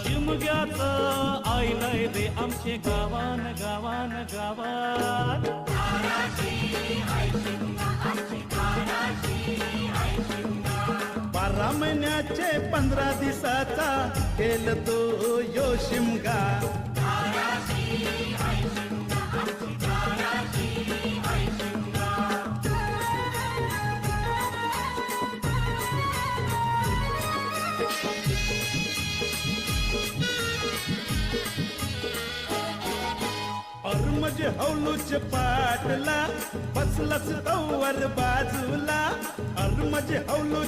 शिमग्याचं आईलय रे आमचे गावान गावान गावात. बारा महिन्याचे 15 दिवसाचा केलं तो यो शिमगा. म्हणजे हौलूच पाटला बसलस तवर बाजूला. म्हणजे हौलूच